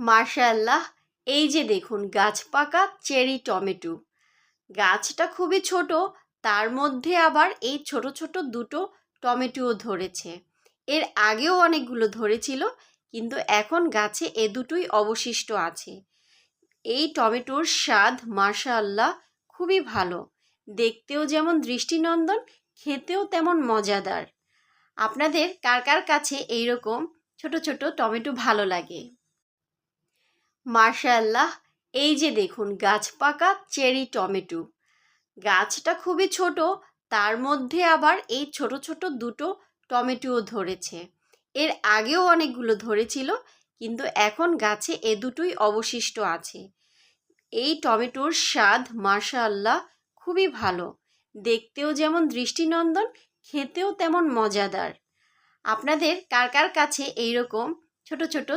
মাশাআল্লাহ, এই যে দেখুন গাছ পাকা চেরি টমেটো। গাছটা খুবই ছোট, তার মধ্যে আবার এই ছোট ছোট দুটো টমেটোও ধরেছে। এর আগেও অনেকগুলো ধরেছিল, কিন্তু এখন গাছে এ দুটোই অবশিষ্ট আছে। এই টমেটোর স্বাদ মাশাআল্লাহ খুবই ভালো, দেখতেও যেমন দৃষ্টিনন্দন, খেতেও তেমন মজাদার। আপনাদের কার কার কাছে এইরকম ছোট ছোট টমেটো ভালো লাগে? মাশাআল্লাহ, এই যে দেখুন গাছ পাকা চেরি টমেটো। গাছটা খুবই ছোট, তার মধ্যে আবার এই ছোট ছোট দুটো টমেটোও ধরেছে। এর আগেও অনেকগুলো ধরেছিল, কিন্তু এখন গাছে এ দুটোই অবশিষ্ট আছে। এই টমেটোর স্বাদ মাশাআল্লাহ খুবই ভালো, দেখতেও যেমন দৃষ্টিনন্দন, খেতেও তেমন মজাদার। আপনাদের কার কার কাছে এইরকম ছোট ছোট